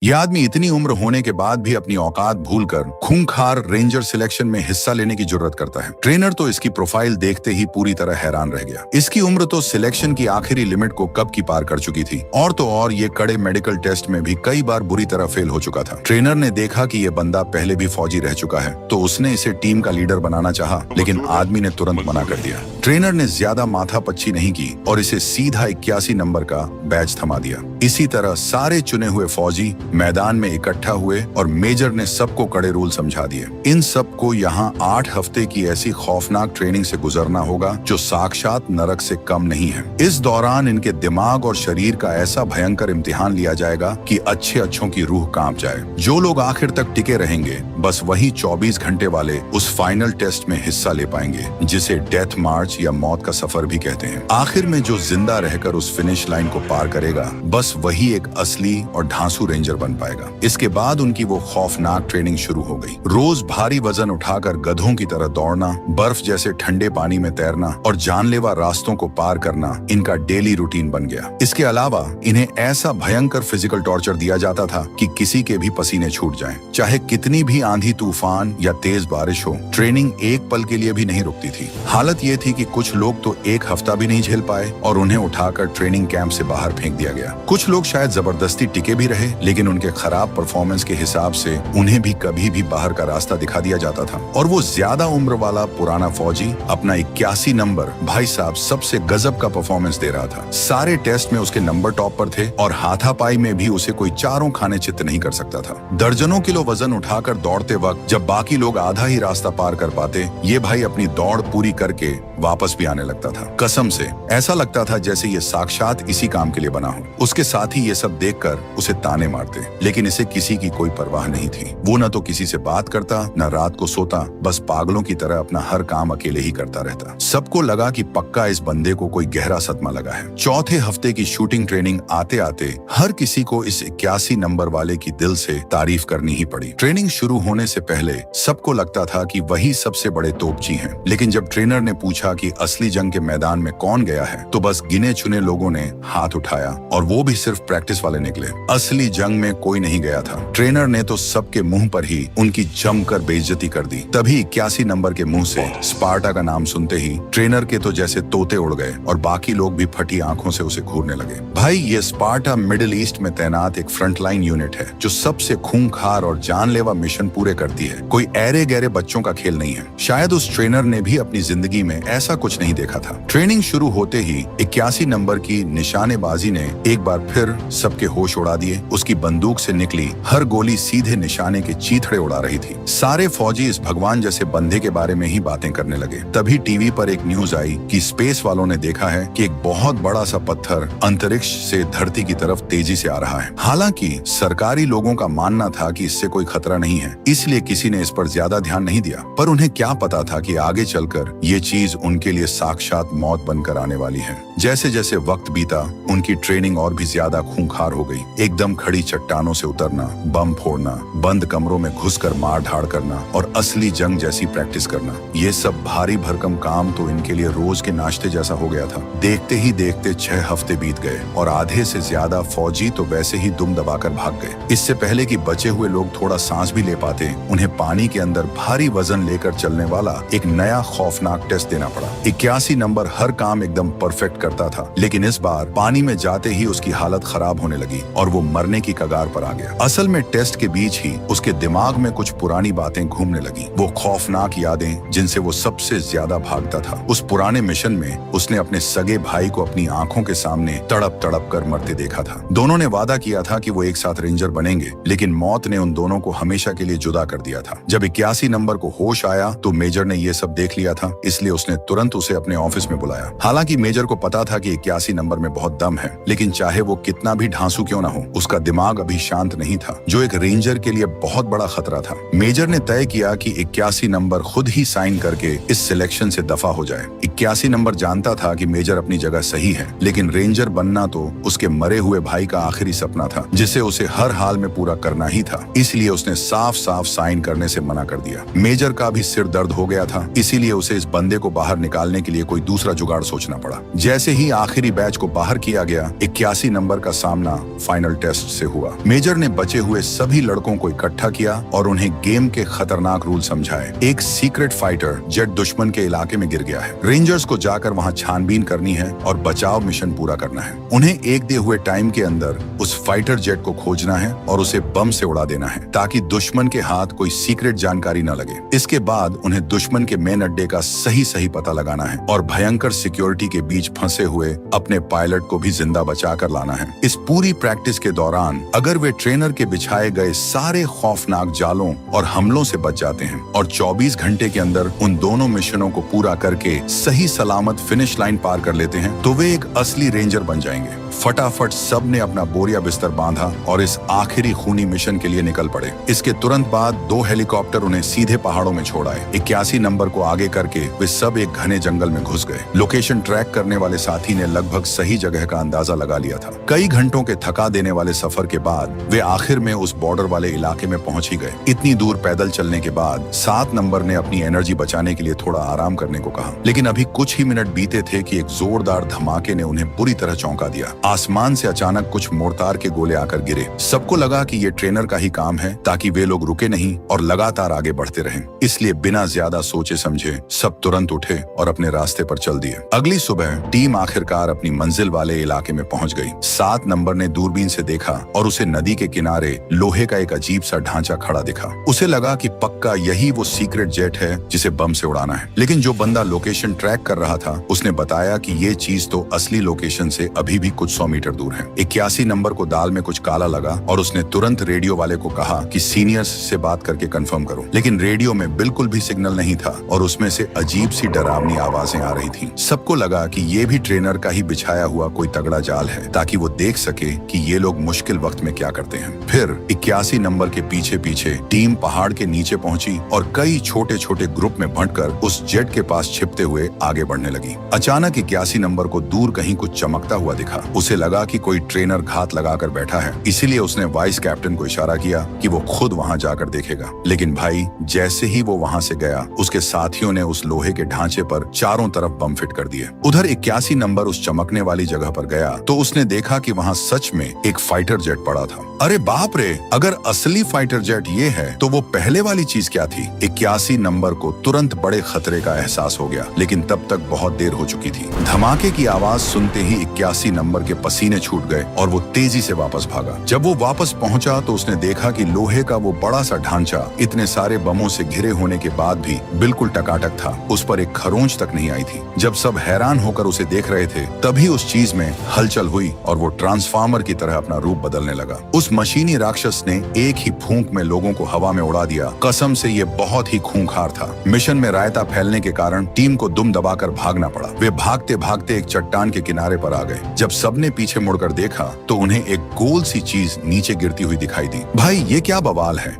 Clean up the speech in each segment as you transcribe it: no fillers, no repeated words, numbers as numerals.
यह आदमी इतनी उम्र होने के बाद भी अपनी औकात भूलकर खूंखार रेंजर सिलेक्शन में हिस्सा लेने की जुर्रत करता है। ट्रेनर तो इसकी प्रोफाइल देखते ही पूरी तरह हैरान रह गया। इसकी उम्र तो सिलेक्शन की आखिरी लिमिट को कब की पार कर चुकी थी और तो और ये कड़े मेडिकल टेस्ट में भी कई बार बुरी तरह फेल हो चुका था। ट्रेनर ने देखा कि ये बंदा पहले भी फौजी रह चुका है तो उसने इसे टीम का लीडर बनाना चाहा, लेकिन आदमी ने तुरंत मना कर दिया। ट्रेनर ने ज्यादा माथापच्ची नहीं की और इसे सीधा 81 नंबर का बैज थमा दिया। इसी तरह सारे चुने हुए फौजी मैदान में इकट्ठा हुए और मेजर ने सबको कड़े रूल समझा दिए। इन सबको यहाँ 8 हफ्ते की ऐसी खौफनाक ट्रेनिंग से गुजरना होगा जो साक्षात नरक से कम नहीं है। इस दौरान इनके दिमाग और शरीर का ऐसा भयंकर इम्तिहान लिया जाएगा कि अच्छे अच्छों की रूह कांप जाए। जो लोग आखिर तक टिके रहेंगे बस वही 24 घंटे वाले उस फाइनल टेस्ट में हिस्सा ले पाएंगे, जिसे डेथ मार्च या मौत का सफर भी कहते हैं। आखिर में जो जिंदा रहकर उस फिनिश लाइन को पार करेगा बस वही एक असली और ढांसू रेंजर बन पाएगा। इसके बाद उनकी वो खौफनाक ट्रेनिंग शुरू हो गई। रोज भारी वजन उठाकर गधों की तरह दौड़ना, बर्फ जैसे ठंडे पानी में तैरना और जानलेवा रास्तों को पार करना इनका डेली रूटीन बन गया। इसके अलावा इन्हें ऐसा भयंकर फिजिकल टॉर्चर दिया जाता था कि किसी के भी पसीने छूट जाएं। चाहे कितनी भी आंधी तूफान या तेज बारिश हो, ट्रेनिंग एक पल के लिए भी नहीं रुकती थी। हालत ये थी कि कुछ लोग तो 1 हफ्ता भी नहीं झेल पाए और उन्हें उठाकर ट्रेनिंग कैंप से बाहर फेंक दिया गया। कुछ लोग शायद जबरदस्ती टिके भी रहे, लेकिन उनके खराब परफॉर्मेंस के हिसाब से उन्हें भी कभी भी बाहर का रास्ता दिखा दिया जाता था। और वो ज्यादा उम्र वाला पुराना फौजी अपना 81 नंबर भाई साहब सबसे गजब का परफॉर्मेंस दे रहा था। सारे टेस्ट में उसके नंबर टॉप पर थे और हाथापाई में भी उसे कोई चारों खाने चित्त नहीं कर सकता था। दर्जनों किलो वजन उठाकर दौड़ते वक्त जब बाकी लोग आधा ही रास्ता पार कर पाते, ये भाई अपनी दौड़ पूरी करके वापस भी आने लगता था। कसम से ऐसा लगता था जैसे ये साक्षात इसी काम के लिए बना हो। उसके साथी ये सब देखकर उसे ताने मारते, लेकिन इसे किसी की कोई परवाह नहीं थी। वो न तो किसी से बात करता, न रात को सोता, बस पागलों की तरह अपना हर काम अकेले ही करता रहता। सबको लगा कि पक्का इस बंदे को कोई गहरा सदमा लगा है। चौथे हफ्ते की शूटिंग ट्रेनिंग आते आते हर किसी को इस 81 नंबर वाले की दिल से तारीफ करनी ही पड़ी। ट्रेनिंग शुरू होने से पहले सबको लगता था कि वही सबसे बड़े तोपची हैं, लेकिन जब ट्रेनर ने पूछा कि असली जंग के मैदान में कौन गया है तो बस गिने चुने लोगों ने हाथ उठाया और वो भी सिर्फ प्रैक्टिस वाले निकले। असली जंग में कोई नहीं गया था। ट्रेनर ने तो सबके मुंह पर ही उनकी जमकर बेइज्जती कर दी। तभी 81 नंबर के मुंह से स्पार्टा का नाम सुनते ही ट्रेनर के तो जैसे तोते उड़ गए और बाकी लोग भी फटी आंखों से उसे घूरने लगे। भाई ये स्पार्टा मिडिल ईस्ट में तैनात एक फ्रंटलाइन यूनिट है जो सबसे खूंखार और जानलेवा मिशन पूरे करती है। कोई ऐरे गहरे बच्चों का खेल नहीं है। शायद उस ट्रेनर ने भी अपनी जिंदगी में ऐसा कुछ नहीं देखा था। ट्रेनिंग शुरू होते ही 81 नंबर की निशानेबाजी ने एक बार फिर सबके होश उड़ा दिए। उसकी बंदूक से निकली हर गोली सीधे निशाने के चीथड़े उड़ा रही थी। सारे फौजी इस भगवान जैसे बंदे के बारे में ही बातें करने लगे। तभी टीवी पर एक न्यूज आई कि स्पेस वालों ने देखा है कि एक बहुत बड़ा सा पत्थर अंतरिक्ष से धरती की तरफ तेजी से आ रहा है। हालांकि सरकारी लोगों का मानना था कि इससे कोई खतरा नहीं है, इसलिए किसी ने इस पर ज्यादा ध्यान नहीं दिया। पर उन्हें क्या पता था कि आगे चलकर ये चीज उनके लिए साक्षात मौत बनकर आने वाली है। जैसे जैसे वक्त बीता उनकी ट्रेनिंग और भी ज्यादा खूंखार हो गई। एकदम खड़ी चट्टानों से उतरना, बम फोड़ना, बंद कमरों में घुसकर मार ढाड़ करना और असली जंग जैसी प्रैक्टिस करना, ये सब भारी भरकम काम तो इनके लिए रोज के नाश्ते जैसा हो गया था। देखते ही देखते 6 हफ्ते बीत गए और आधे से ज्यादा फौजी तो वैसे ही दुम दबाकर भाग गए। इससे पहले कि बचे हुए लोग थोड़ा सांस भी ले पाते, उन्हें पानी के अंदर भारी वजन लेकर चलने वाला एक नया खौफनाक टेस्ट देना पड़ा। 81 नंबर हर काम एकदम परफेक्ट करता था, लेकिन इस बार पानी में जाते ही उसकी हालत खराब होने लगी और वो मरने की कगार पर आ गया। असल में टेस्ट के बीच ही उसके दिमाग में कुछ पुरानी बातें घूमने लगी। वो खौफनाक यादें जिनसे वो सबसे ज्यादा भागता था। उस पुराने मिशन में उसने अपने सगे भाई को अपनी आंखों के सामने तड़प तड़प कर मरते देखा था। दोनों ने वादा किया था कि वो एक साथ रेंजर बनेंगे, लेकिन मौत ने उन दोनों को हमेशा के लिए जुदा कर दिया था। जब 81 नंबर को होश आया तो मेजर ने ये सब देख लिया था, इसलिए उसने तुरंत उसे अपने ऑफिस में बुलाया। हालांकि मेजर को पता था कि 81 नंबर में बहुत दम है, लेकिन चाहे वो कितना भी ढांसू क्यों ना हो, उसका दिमाग अभी शांत नहीं था, जो एक रेंजर के लिए बहुत बड़ा खतरा था। मेजर ने तय किया कि 81 नंबर खुद ही साइन करके इस सिलेक्शन से दफा हो जाए। 81 नंबर जानता था कि मेजर अपनी जगह सही है, लेकिन रेंजर बनना तो उसके मरे हुए भाई का आखिरी सपना था, जिसे उसे हर हाल में पूरा करना ही था। इसलिए उसने साफ साफ साइन करने से मना कर दिया। मेजर का भी सिर दर्द हो गया था, इसीलिए उसे इस बंदे को बाहर निकालने के लिए कोई दूसरा जुगाड़ सोचना पड़ा। जैसे ही आखिरी बैच को बाहर किया गया, 81 नंबर का सामना फाइनल टेस्ट से हुआ। मेजर ने बचे हुए सभी लड़कों को इकट्ठा किया और उन्हें गेम के खतरनाक रूल समझाए। एक सीक्रेट फाइटर जेट दुश्मन के इलाके में गिर गया है। रेंजर्स को जाकर वहां छानबीन करनी है और बचाव मिशन पूरा करना है। उन्हें एक दिए हुए टाइम के अंदर उस फाइटर जेट को खोजना है और उसे बम से उड़ा देना है, ताकि दुश्मन के हाथ कोई सीक्रेट जानकारी न लगे। इसके बाद उन्हें दुश्मन के मेन अड्डे का सही पता लगाना है और भयंकर सिक्योरिटी के बीच फंसे हुए अपने पायलट को भी जिंदा बचा कर लाना है। इस पूरी प्रैक्टिस के दौरान अगर वे ट्रेनर के बिछाए गए सारे खौफनाक जालों और हमलों से बच जाते हैं और 24 घंटे के अंदर उन दोनों मिशनों को पूरा करके सही सलामत फिनिश लाइन पार कर लेते हैं, तो वे एक असली रेंजर बन जाएंगे। फटाफट सब ने अपना बोरिया बिस्तर बांधा और इस आखिरी खूनी मिशन के लिए निकल पड़े। इसके तुरंत बाद 2 हेलीकॉप्टर उन्हें सीधे पहाड़ों में छोड़ आए। 81 नंबर को आगे करके वे सब एक घने जंगल में घुस गए। लोकेशन ट्रैक करने वाले साथी ने लगभग सही जगह का अंदाजा लगा लिया था। कई घंटों के थका देने वाले सफर के बाद वे आखिर में उस बॉर्डर वाले इलाके में पहुंच ही गए। इतनी दूर पैदल चलने के बाद 7 नंबर ने अपनी एनर्जी बचाने के लिए थोड़ा आराम करने को कहा, लेकिन अभी कुछ ही मिनट बीते थे कि एक जोरदार धमाके ने उन्हें बुरी तरह चौंका दिया। आसमान से अचानक कुछ मोर्टार के गोले आकर गिरे। सबको लगा कि ये ट्रेनर का ही काम है, ताकि वे लोग रुके नहीं और लगातार आगे बढ़ते रहें। इसलिए बिना ज्यादा सोचे समझे सब तुरंत उठे और अपने रास्ते पर चल दिए। अगली सुबह टीम आखिरकार अपनी मंजिल वाले इलाके में पहुंच गई। 7 नंबर ने दूरबीन से देखा और उसे नदी के किनारे लोहे का एक अजीब सा ढांचा खड़ा दिखा। उसे लगा कि पक्का यही वो सीक्रेट जेट है जिसे बम से उड़ाना है। लेकिन जो बंदा लोकेशन ट्रैक कर रहा था उसने बताया कि ये चीज तो असली लोकेशन से अभी भी कुछ 100 मीटर दूर है। 81 नंबर को दाल में कुछ काला लगा और उसने तुरंत रेडियो वाले को कहा कि सीनियर्स से बात करके कंफर्म करो। लेकिन रेडियो में बिल्कुल भी सिग्नल नहीं था और उसमें से अजीब सी डरावनी आवाजें आ रही थीं। सबको लगा कि ये भी ट्रेनर का ही बिछाया हुआ कोई तगड़ा जाल है, ताकि वो देख सके कि ये लोग मुश्किल वक्त में क्या करते हैं। फिर 81 नंबर के पीछे पीछे टीम पहाड़ के नीचे पहुंची और कई छोटे छोटे ग्रुप में बांटकर उस जेट के पास छिपते हुए आगे बढ़ने लगी। अचानक 81 नंबर को दूर कहीं कुछ चमकता हुआ दिखा। उसे लगा कि कोई ट्रेनर घात लगाकर बैठा है, इसीलिए उसने वाइस कैप्टन को इशारा किया कि वो खुद वहां जाकर देखेगा। लेकिन भाई, जैसे ही वो वहां से गया, उसके साथियों ने उस लोहे के ढांचे पर चारों तरफ बम फिट कर दिए। उधर 81 नंबर उस चमकने वाली जगह पर गया तो उसने देखा कि वहां सच में एक फाइटर जेट पड़ा था। अरे बाप रे, अगर असली फाइटर जेट ये है तो वो पहले वाली चीज क्या थी? 81 नंबर को तुरंत बड़े खतरे का एहसास हो गया, लेकिन तब तक बहुत देर हो चुकी थी। धमाके की आवाज सुनते ही 81 नंबर के पसीने छूट गए और वो तेजी से वापस भागा। जब वो वापस पहुंचा तो उसने देखा कि लोहे का वो बड़ा सा ढांचा इतने सारे बमों से घिरे होने के बाद भी बिल्कुल टकाटक था। उस पर एक खरोंच तक नहीं आई थी। जब सब हैरान होकर उसे देख रहे थे, तभी उस चीज में हलचल हुई और वो ट्रांसफार्मर की तरह अपना रूप बदलने लगा। उस मशीनी राक्षस ने एक ही फूंक में लोगों को हवा में उड़ा दिया। कसम से ये बहुत ही खूंखार था। मिशन में रायता फैलने के कारण टीम को दुम दबाकर भागना पड़ा। वे भागते भागते एक चट्टान के किनारे पर आ गए। जब सबने पीछे मुड़कर देखा तो उन्हें एक गोल सी चीज नीचे गिरती हुई दिखाई दी। भाई, ये क्या बवाल है?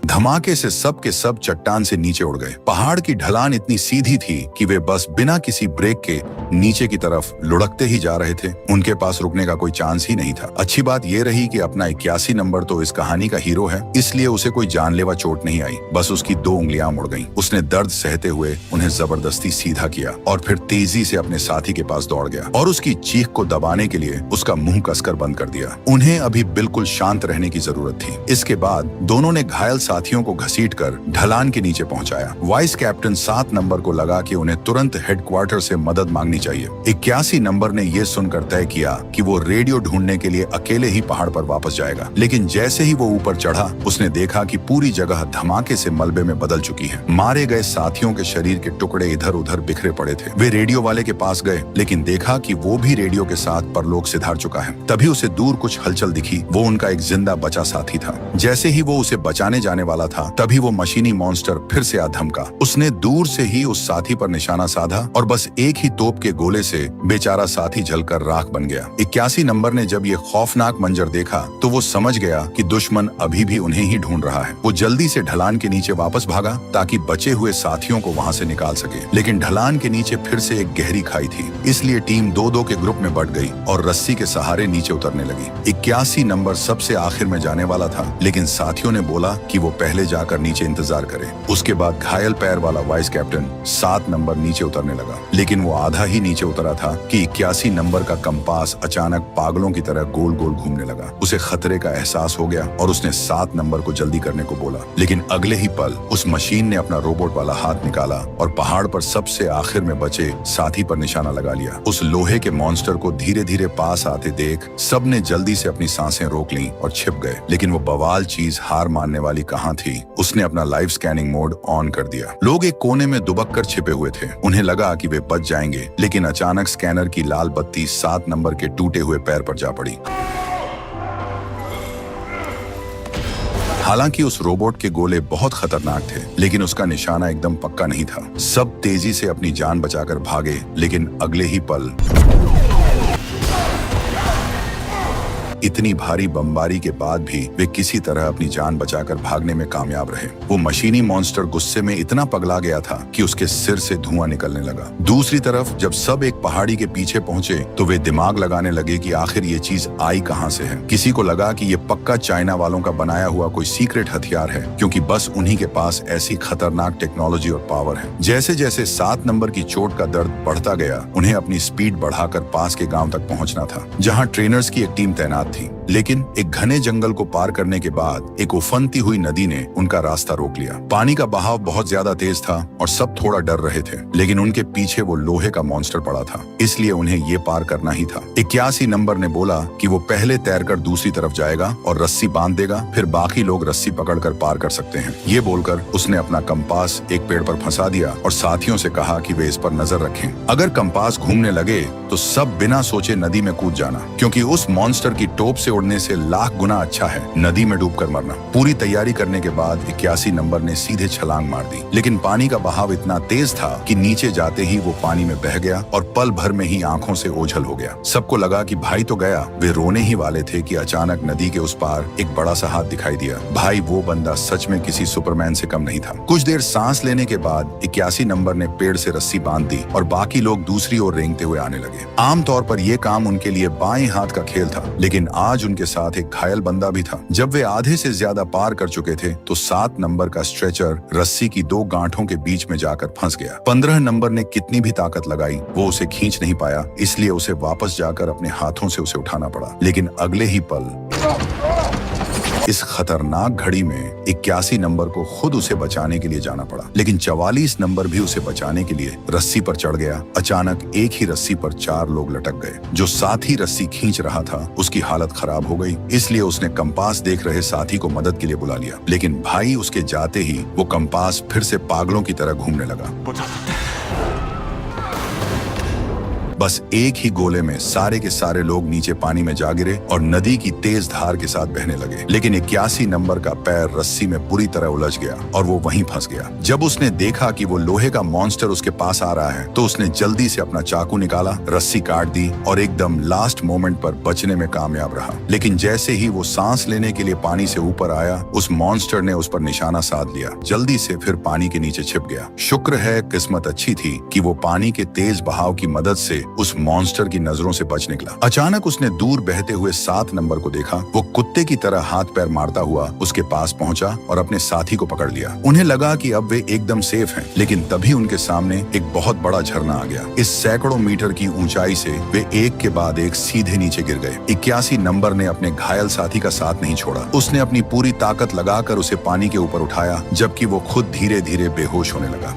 धमाके से सब के सब चट्टान से नीचे उड़ गए। पहाड़ की ढलान इतनी सीधी थी कि वे बस बिना किसी ब्रेक के नीचे की तरफ लुढ़कते ही जा रहे थे। उनके पास रुकने का कोई चांस ही नहीं था। अच्छी बात यह रही कि अपना 81 नंबर तो इस कहानी का हीरो है, इसलिए उसे कोई जानलेवा चोट नहीं आई। बस उसकी 2 उंगलियां मुड़ गईं। उसने दर्द सहते हुए उन्हें जबरदस्ती सीधा किया और फिर तेजी से अपने साथी के पास दौड़ गया और उसकी चीख को दबाने के लिए उसका मुंह कसकर बंद कर दिया। उन्हें अभी बिल्कुल शांत रहने की जरूरत थी। इसके बाद दोनों ने घायल साथियों को घसीटकर ढलान के नीचे पहुंचाया। वाइस कैप्टन 7 नंबर को लगा कि उन्हें तुरंत हेडक्वार्टर से मदद मांगनी चाहिए। 81 नंबर ने यह सुनकर तय किया कि वो रेडियो ढूंढने के लिए अकेले ही पहाड़ पर वापस जाएगा। लेकिन जैसे ही वो ऊपर चढ़ा, उसने देखा कि पूरी जगह धमाके से मलबे में बदल चुकी है। मारे गए साथियों के शरीर के टुकड़े इधर उधर बिखरे पड़े थे। वे रेडियो वाले के पास गए, लेकिन देखा कि वो भी रेडियो के साथ परलोक सिधार चुका है। तभी उसे दूर कुछ हलचल दिखी। वो उनका एक जिंदा बचा साथी था। जैसे ही वो उसे बचाने जाने वाला था तभी वो मशीनी मॉन्स्टर फिर से आ धमका। उसने दूर से ही उस साथी पर निशाना साधा और बस एक ही तोप के गोले से बेचारा साथी जलकर राख बन गया। 81 नंबर ने जब ये खौफनाक मंजर देखा तो वो समझ गया कि दुश्मन अभी भी उन्हें ही ढूंढ रहा है। वो जल्दी से ढलान के नीचे वापस भागा ताकि बचे हुए साथियों को वहां से निकाल सके, लेकिन ढलान के नीचे फिर से एक गहरी खाई थी, इसलिए टीम 2-2 के ग्रुप में बट गई और रस्सी के सहारे नीचे उतरने लगी। 81 नंबर सबसे आखिर में जाने वाला था, लेकिन साथियों ने बोला कि वो पहले जाकर नीचे इंतजार करे। उसके बाद घायल पैर वाला वाइस कैप्टन 7 नंबर नीचे उतरने लगा, लेकिन वो आधा ही नीचे उतरा था कि 81 नंबर का कंपास अचानक पागलों की तरह गोल गोल घूमने लगा। उसे खतरे का एहसास हो गया और उसने 7 नंबर को जल्दी करने को बोला, लेकिन अगले ही पल उस मशीन ने अपना रोबोट वाला हाथ निकाला और पहाड़ पर सबसे आखिर में बचे साथी पर निशाना लगा लिया। उस लोहे के मॉन्स्टर को धीरे धीरे पास आते देख सबने जल्दी से अपनी सांसें रोक ली और छिप गए, लेकिन वो बवाल चीज हार मानने वाली कहाँ थी। उसने अपना लाइव स्कैनिंग मोड ऑन कर दिया। लोग एक कोने में दुबक कर छिपे हुए थे। उन्हें लगा कि वे बच जाएंगे, लेकिन अचानक स्कैनर की लाल बत्ती 7 नंबर के टूटे हुए पैर पर जा पड़ी। हालांकि उस रोबोट के गोले बहुत खतरनाक थे, लेकिन उसका निशाना एकदम पक्का नहीं था। सब तेजी से अपनी जान बचाकर भागे, लेकिन अगले ही पल इतनी भारी बमबारी के बाद भी वे किसी तरह अपनी जान बचाकर भागने में कामयाब रहे। वो मशीनी मॉन्स्टर गुस्से में इतना पगला गया था कि उसके सिर से धुआं निकलने लगा। दूसरी तरफ जब सब एक पहाड़ी के पीछे पहुंचे तो वे दिमाग लगाने लगे कि आखिर ये चीज आई कहां से है। किसी को लगा कि ये पक्का चाइना वालों का बनाया हुआ कोई सीक्रेट हथियार है, क्योंकि बस उन्हीं के पास ऐसी खतरनाक टेक्नोलॉजी और पावर है। जैसे जैसे 7 नंबर की चोट का दर्द बढ़ता गया, उन्हें अपनी स्पीड बढ़ाकर पास के गांव तक पहुंचना था, जहां ट्रेनर्स की एक टीम तैनात थी। लेकिन एक घने जंगल को पार करने के बाद एक उफनती हुई नदी ने उनका रास्ता रोक लिया। पानी का बहाव बहुत ज्यादा तेज था और सब थोड़ा डर रहे थे, लेकिन उनके पीछे वो लोहे का मॉन्स्टर पड़ा था, इसलिए उन्हें ये पार करना ही था। 81 नंबर ने बोला कि वो पहले तैरकर दूसरी तरफ जाएगा और रस्सी बांध देगा, फिर बाकी लोग रस्सी पकड़कर पार कर सकते हैं। ये बोलकर उसने अपना कंपास एक पेड़ पर फंसा दिया और साथियों से कहा कि वे इस पर नजर रखें। अगर कंपास घूमने लगे तो सब बिना सोचे नदी में कूद जाना, क्योंकि उस मॉन्स्टर की टोप से उड़ने से लाख गुना अच्छा है नदी में डूबकर मरना। पूरी तैयारी करने के बाद 81 नंबर ने सीधे छलांग मार दी, लेकिन पानी का बहाव इतना तेज था कि नीचे जाते ही वो पानी में बह गया और पल भर में ही आंखों से ओझल हो गया। सबको लगा कि भाई तो गया। वे रोने ही वाले थे कि अचानक नदी के उस पार एक बड़ा सा हाथ दिखाई दिया। भाई वो बंदा सच में किसी सुपरमैन से कम नहीं था। कुछ देर सांस लेने के बाद 81 नंबर ने पेड़ से रस्सी बांध दी और बाकी लोग दूसरी ओर रेंगते हुए आने लगे। आमतौर पर यह काम उनके लिए बाएं हाथ का खेल था, लेकिन आज उनके साथ एक घायल बंदा भी था। जब वे आधे से ज्यादा पार कर चुके थे तो 7 नंबर का स्ट्रेचर रस्सी की 2 गांठों के बीच में जाकर फंस गया। 15 नंबर ने कितनी भी ताकत लगाई वो उसे खींच नहीं पाया, इसलिए उसे वापस जाकर अपने हाथों से उसे उठाना पड़ा। लेकिन अगले ही पल इस खतरनाक घड़ी में 81 नंबर को खुद उसे बचाने के लिए जाना पड़ा, लेकिन 44 नंबर भी उसे बचाने के लिए रस्सी पर चढ़ गया। अचानक एक ही रस्सी पर 4 लोग लटक गए। जो साथी रस्सी खींच रहा था उसकी हालत खराब हो गई, इसलिए उसने कंपास देख रहे साथी को मदद के लिए बुला लिया, लेकिन भाई उसके जाते ही वो कंपास फिर से पागलों की तरह घूमने लगा। बस एक ही गोले में सारे के सारे लोग नीचे पानी में जा गिरे और नदी की तेज धार के साथ बहने लगे। लेकिन 81 नंबर का पैर रस्सी में बुरी तरह उलझ गया और वो वहीं फंस गया। जब उसने देखा कि वो लोहे का मॉन्स्टर उसके पास आ रहा है तो उसने जल्दी से अपना चाकू निकाला, रस्सी काट दी और एकदम लास्ट मोमेंट पर बचने में कामयाब रहा। लेकिन जैसे ही वो सांस लेने के लिए पानी से ऊपर आया, उस मॉन्स्टर ने उस पर निशाना साध लिया। जल्दी से फिर पानी के नीचे छिप गया। शुक्र है किस्मत अच्छी थी कि वो पानी के तेज बहाव की मदद से उस मॉन्स्टर की नजरों से बच निकला। अचानक उसने दूर बहते हुए 7 नंबर को देखा। वो कुत्ते की तरह हाथ पैर मारता हुआ उसके पास पहुंचा और अपने साथी को पकड़ लिया। उन्हें लगा कि अब वे एकदम सेफ हैं, लेकिन तभी उनके सामने एक बहुत बड़ा झरना आ गया। इस सैकड़ों मीटर की ऊंचाई से वे एक के बाद एक सीधे नीचे गिर गए। 81 नंबर ने अपने घायल साथी का साथ नहीं छोड़ा। उसने अपनी पूरी ताकत लगाकर उसे पानी के ऊपर उठाया, जबकि वो खुद धीरे धीरे बेहोश होने लगा।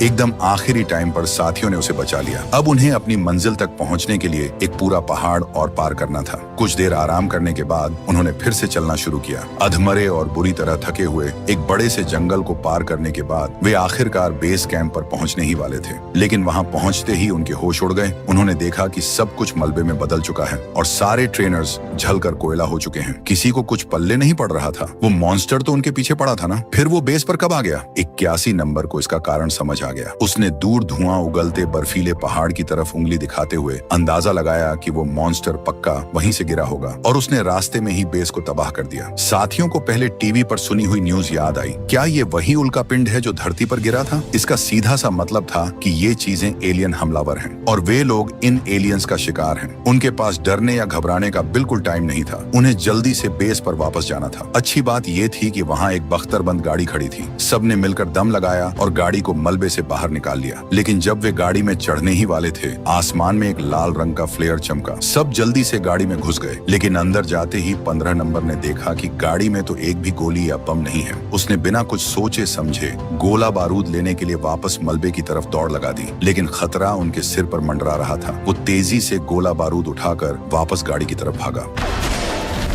एकदम आखिरी टाइम पर साथियों ने उसे बचा लिया। अब उन्हें अपनी मंजिल तक पहुंचने के लिए एक पूरा पहाड़ और पार करना था। कुछ देर आराम करने के बाद उन्होंने फिर से चलना शुरू किया। अधमरे और बुरी तरह थके हुए एक बड़े से जंगल को पार करने के बाद वे आखिरकार बेस कैंप पर पहुंचने ही वाले थे, लेकिन वहां पहुंचते ही उनके होश उड़ गए। उन्होंने देखा कि सब कुछ मलबे में बदल चुका है और सारे ट्रेनर्स जलकर कोयला हो चुके हैं। किसी को कुछ पल्ले नहीं पड़ रहा था। वो मॉन्स्टर तो उनके पीछे पड़ा था ना, फिर वो बेस पर कब आ गया? 81 नंबर को इसका कारण समझ आ गया। उसने दूर धुआं उगलते बर्फीले पहाड़ की तरफ उंगली दिखाते हुए अंदाजा लगाया कि वो मॉन्स्टर पक्का वहीं से गिरा होगा और उसने रास्ते में ही बेस को तबाह कर दिया। साथियों को पहले टीवी पर सुनी हुई न्यूज याद आई। क्या ये वही उल्का पिंड है जो धरती पर गिरा था? इसका सीधा सा मतलब था कि ये चीजें एलियन हमलावर हैं और वे लोग इन एलियंस का शिकार हैं। उनके पास डरने या घबराने का बिल्कुल टाइम नहीं था। उन्हें जल्दी से बेस पर वापस जाना था। अच्छी बात ये थी कि वहाँ एक बख्तरबंद गाड़ी खड़ी थी। सबने मिलकर दम लगाया और गाड़ी को मलबे से बाहर निकाल लिया। लेकिन जब वे गाड़ी में चढ़ने ही वाले थे, आसमान में एक लाल रंग का फ्लेयर चमका। सब जल्दी से गाड़ी में घुस गए, लेकिन अंदर जाते ही 15 नंबर ने देखा कि गाड़ी में तो एक भी गोली या बम नहीं है। उसने बिना कुछ सोचे समझे गोला बारूद लेने के लिए वापस मलबे की तरफ दौड़ लगा दी, लेकिन खतरा उनके सिर पर मंडरा रहा था। वो तेजी से गोला बारूद उठाकर वापस गाड़ी की तरफ भागा।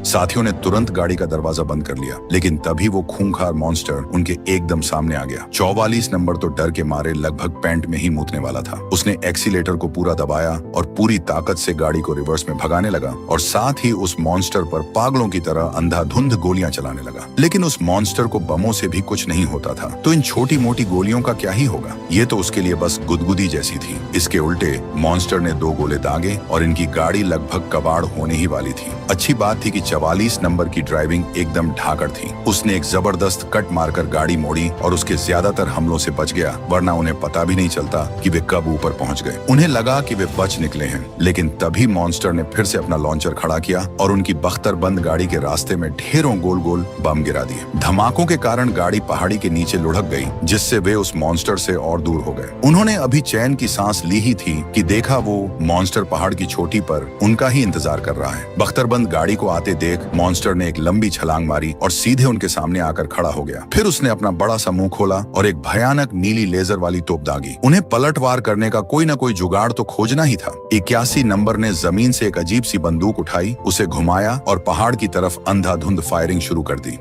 साथियों ने तुरंत गाड़ी का दरवाजा बंद कर लिया, लेकिन तभी वो खूंखार मॉन्स्टर उनके एकदम सामने आ गया। 44 नंबर तो डर के मारे लगभग पैंट में ही मूतने वाला था। उसने एक्सीलेटर को पूरा दबाया और पूरी ताकत से गाड़ी को रिवर्स में भगाने लगा और साथ ही उस मॉन्स्टर पर पागलों की तरह अंधाधुंध गोलियां चलाने लगा। लेकिन उस मॉन्स्टर को बमों से भी कुछ नहीं होता था, तो इन छोटी मोटी गोलियों का क्या ही होगा? ये तो उसके लिए बस गुदगुदी जैसी थी। इसके उल्टे मॉन्स्टर ने 2 गोले दागे और इनकी गाड़ी लगभग कबाड़ होने ही वाली थी। अच्छी बात थी कि 44 नंबर की ड्राइविंग एकदम ढाकड़ थी। उसने एक जबरदस्त कट मारकर गाड़ी मोड़ी और उसके ज्यादातर हमलों से बच गया, वरना उन्हें पता भी नहीं चलता कि वे कब ऊपर पहुंच गए। उन्हें लगा कि वे बच निकले हैं, लेकिन तभी मॉन्स्टर ने फिर से अपना लॉन्चर खड़ा किया और उनकी बख्तरबंद गाड़ी के रास्ते में ढेरों गोल गोल बम गिरा दिए। धमाकों के कारण गाड़ी पहाड़ी के नीचे लुढ़क गई, जिससे वे उस मॉन्स्टर से और दूर हो गए। उन्होंने अभी चैन की सांस ली ही थी कि देखा वो मॉन्स्टर पहाड़ की चोटी पर उनका ही इंतजार कर रहा है। बख्तरबंद गाड़ी को आते देख मॉन्स्टर ने एक लंबी छलांग मारी और सीधे उनके सामने आकर खड़ा हो गया। फिर उसने अपना बड़ा सा मुंह खोला और एक भयानक नीली लेजर वाली तोप दागी। उन्हें पलटवार करने का कोई न कोई जुगाड़ तो खोजना ही था। 81 नंबर ने जमीन से एक अजीब सी बंदूक उठाई, उसे घुमाया और पहाड़ की तरफ अंधाधुंध फायरिंग शुरू कर दी।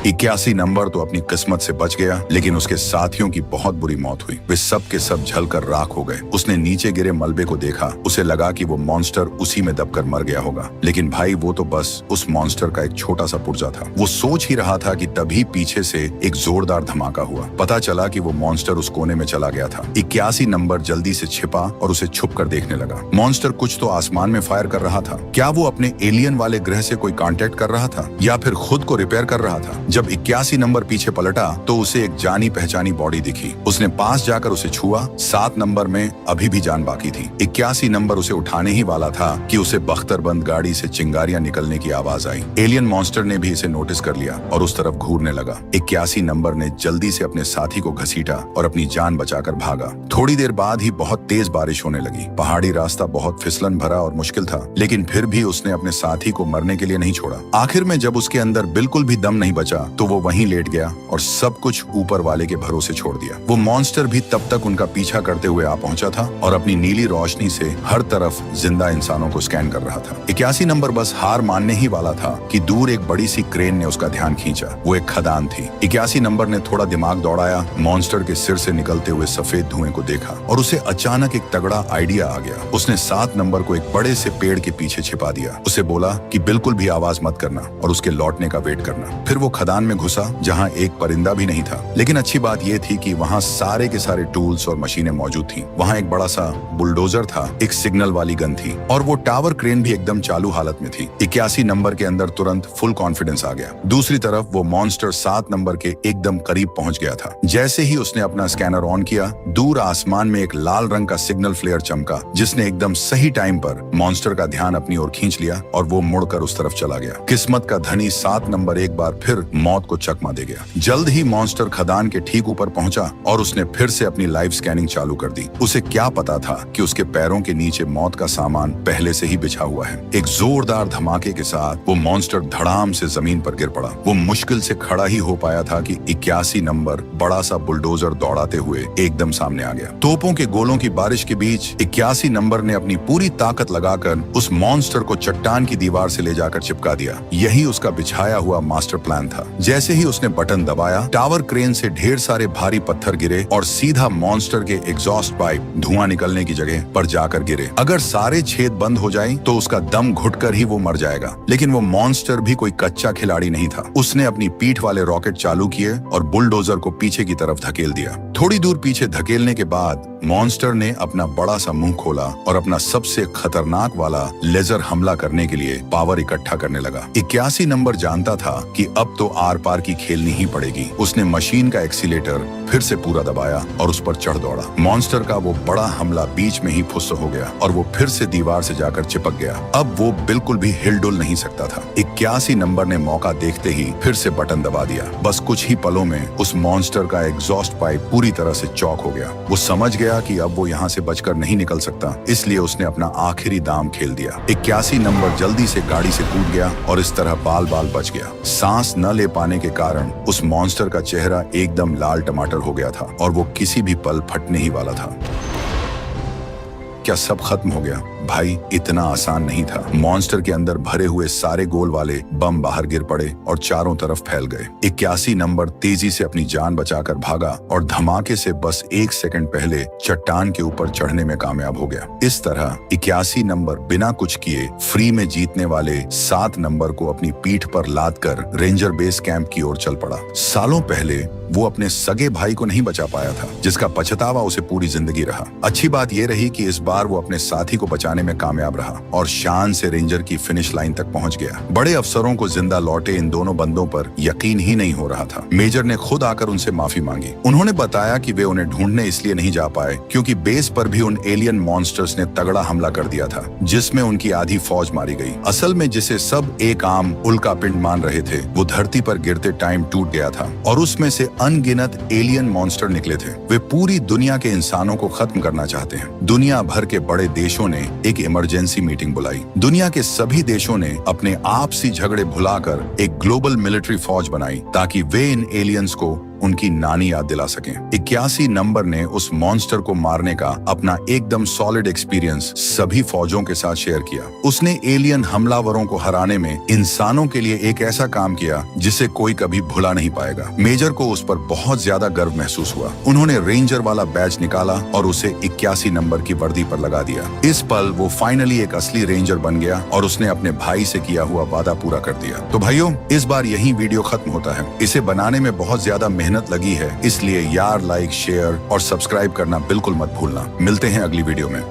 81 नंबर तो अपनी किस्मत से बच गया, लेकिन उसके साथियों की बहुत बुरी मौत हुई। वे सब के सब जलकर राख हो गए। उसने नीचे गिरे मलबे को देखा। उसे लगा कि वो मॉन्स्टर उसी में दबकर मर गया होगा, लेकिन भाई वो तो बस उस मॉन्स्टर का एक छोटा सा पुर्जा था। वो सोच ही रहा था कि तभी पीछे से एक जोरदार धमाका हुआ। पता चला कि वो मॉन्स्टर उस कोने में चला गया था। 81 नंबर जल्दी से छिपा और उसे छुप कर देखने लगा। मॉन्स्टर कुछ तो आसमान में फायर कर रहा था। क्या वो अपने एलियन वाले ग्रह से कोई कांटेक्ट कर रहा था या फिर खुद को रिपेयर कर रहा था? जब 81 नंबर पीछे पलटा तो उसे एक जानी पहचानी बॉडी दिखी। उसने पास जाकर उसे छुआ। 7 नंबर में अभी भी जान बाकी थी। 81 नंबर उसे उठाने ही वाला था कि उसे बख्तरबंद गाड़ी से चिंगारियां निकलने की आवाज आई। एलियन मॉन्स्टर ने भी इसे नोटिस कर लिया और उस तरफ घूरने लगा। 81 नंबर ने जल्दी से अपने साथी को घसीटा और अपनी जान बचाकर भागा। थोड़ी देर बाद ही बहुत तेज बारिश होने लगी। पहाड़ी रास्ता बहुत फिसलन भरा और मुश्किल था, लेकिन फिर भी उसने अपने साथी को मरने के लिए नहीं छोड़ा। आखिर में जब उसके अंदर बिल्कुल भी दम नहीं बचा तो वो वहीं लेट गया और सब कुछ ऊपर वाले के भरोसे छोड़ दिया। वो मॉन्स्टर भी तब तक उनका पीछा करते हुए आ पहुंचा था और अपनी नीली रोशनी से हर तरफ जिंदा इंसानों को स्कैन कर रहा था। 81 नंबर बस हार मानने ही वाला था कि दूर एक बड़ी सी क्रेन ने उसका ध्यान खींचा। वो एक खदान थी। 81 नंबर ने थोड़ा दिमाग दौड़ाया, मॉन्स्टर के सिर से निकलते हुए सफेद धुएं को देखा और उसे अचानक एक तगड़ा आइडिया आ गया। उसने 7 नंबर को एक बड़े से पेड़ के पीछे छिपा दिया। उसे बोला कि बिल्कुल भी आवाज मत करना और उसके लौटने का वेट करना। फिर वो खदान में घुसा जहाँ एक परिंदा भी नहीं था, लेकिन अच्छी बात यह थी कि वहाँ सारे के सारे टूल्स और मशीनें मौजूद थीं। वहाँ एक बड़ा सा बुलडोजर था, एक सिग्नल वाली गन थी और वो टावर क्रेन भी एकदम चालू हालत में थी। 81 नंबर के अंदर तुरंत फुल कॉन्फिडेंस आ गया। दूसरी तरफ वो मॉन्स्टर 7 नंबर के एकदम करीब पहुंच गया था। जैसे ही उसने अपना स्कैनर ऑन किया, दूर आसमान में एक लाल रंग का सिग्नल फ्लेयर चमका, जिसने एकदम सही टाइम पर मॉन्स्टर का ध्यान अपनी ओर खींच लिया और वो मुड़कर उस तरफ चला गया। किस्मत का धनी 7 नंबर एक बार फिर मौत को चकमा दे गया। जल्द ही मॉन्स्टर खदान के ठीक ऊपर पहुंचा और उसने फिर से अपनी लाइव स्कैनिंग चालू कर दी। उसे क्या पता था कि उसके पैरों के नीचे मौत का सामान पहले से ही बिछा हुआ है। एक जोरदार धमाके के साथ वो मॉन्स्टर धड़ाम से जमीन पर गिर पड़ा। वो मुश्किल से खड़ा ही हो पाया था कि 81 नंबर बड़ा सा बुलडोजर दौड़ाते हुए एकदम सामने आ गया। तोपों के गोलों की बारिश के बीच 81 नंबर ने अपनी पूरी ताकत लगाकर उस मॉन्स्टर को चट्टान की दीवार से ले जाकर चिपका दिया। यही उसका बिछाया हुआ मास्टर प्लान था। जैसे ही उसने बटन दबाया, टावर क्रेन से ढेर सारे भारी पत्थर गिरे और सीधा मॉन्स्टर के एग्जॉस्ट पाइप धुआं निकलने की जगह पर जाकर गिरे। अगर सारे छेद बंद हो जाएं, तो उसका दम घुटकर ही वो मर जाएगा। लेकिन वो मॉन्स्टर भी कोई कच्चा खिलाड़ी नहीं था। उसने अपनी पीठ वाले रॉकेट चालू किए और बुलडोजर को पीछे की तरफ धकेल दिया। थोड़ी दूर पीछे धकेलने के बाद मॉन्स्टर ने अपना बड़ा सा मुंह खोला और अपना सबसे खतरनाक वाला लेजर हमला करने के लिए पावर इकट्ठा करने लगा। 81 नंबर जानता था कि अब तो आर पार की खेलनी ही पड़ेगी। उसने मशीन का एक्सीलेटर फिर से पूरा दबाया और उस पर चढ़ दौड़ा। मॉन्स्टर का वो बड़ा हमला बीच में ही फुस हो गया और वो फिर से दीवार से जाकर चिपक गया। अब वो बिल्कुल भी हिलडुल नहीं सकता था। 81 नंबर ने मौका देखते ही फिर से बटन दबा दिया। बस कुछ ही पलों में उस मॉन्स्टर का एग्जॉस्ट पाइप पूरी तरह से चौक हो गया। वो समझ गया कि अब वो यहाँ से बचकर नहीं निकल सकता, इसलिए उसने अपना आखिरी दांव खेल दिया। 81 नंबर जल्दी से गाड़ी से कूद गया और इस तरह बाल बाल बच गया। सांस न ले पाने के कारण उस मॉन्स्टर का चेहरा एकदम लाल टमाटर हो गया था और वो किसी भी पल फटने ही वाला था। क्या सब खत्म हो गया? भाई, इतना आसान नहीं था। मॉन्स्टर के अंदर भरे हुए सारे गोल वाले बम बाहर गिर पड़े और चारों तरफ फैल गए। 81 नंबर तेजी से अपनी जान बचाकर भागा और धमाके से बस 1 सेकंड पहले चट्टान के ऊपर चढ़ने में कामयाब हो गया। इस तरह 81 नंबर बिना कुछ किए फ्री में जीतने वाले 7 नंबर को अपनी पीठ पर लाद कर रेंजर बेस कैंप की ओर चल पड़ा। सालों पहले वो अपने सगे भाई को नहीं बचा पाया था, जिसका पछतावा उसे पूरी जिंदगी रहा। अच्छी बात यह रही कि इस बार वो अपने साथी को बचाने में कामयाब रहा और शान से रेंजर की फिनिश लाइन तक पहुंच गया। बड़े अफसरों को जिंदा लौटे इन दोनों बंदों पर यकीन ही नहीं हो रहा था। मेजर ने खुद आकर उनसे माफी मांगी। उन्होंने बताया कि वे उन्हें ढूंढने इसलिए नहीं जा पाए क्योंकि बेस पर भी उन एलियन मॉन्स्टर्स ने तगड़ा हमला कर दिया था, जिसमें उनकी आधी फौज मारी गई। असल में जिसे सब एक आम उल्का पिंड मान रहे थे, वो धरती पर गिरते टाइम टूट गया था और उसमें से अनगिनत एलियन मॉन्स्टर निकले थे। वे पूरी दुनिया के इंसानों को खत्म करना चाहते हैं। दुनिया भर के बड़े देशों ने एक इमरजेंसी मीटिंग बुलाई। दुनिया के सभी देशों ने अपने आपसी झगड़े भुलाकर एक ग्लोबल मिलिट्री फौज बनाई ताकि वे इन एलियंस को उनकी नानी याद दिला सकें। 81 नंबर ने उस मॉन्स्टर को मारने का अपना एकदम सॉलिड एक्सपीरियंस सभी फौजों के साथ शेयर किया। उसने एलियन हमलावरों को हराने में इंसानों के लिए एक ऐसा काम किया जिसे कोई कभी भुला नहीं पाएगा। मेजर को उस पर बहुत ज्यादा गर्व महसूस हुआ। उन्होंने रेंजर वाला बैच निकाला और उसे 81 नंबर की वर्दी पर लगा दिया। इस पल वो फाइनली एक असली रेंजर बन गया और उसने अपने भाई से किया हुआ वादा पूरा कर दिया। तो भाइयों, इस बार यही वीडियो खत्म होता है। इसे बनाने में बहुत ज्यादा मेहनत लगी है, इसलिए यार लाइक, शेयर और सब्सक्राइब करना बिल्कुल मत भूलना। मिलते हैं अगली वीडियो में।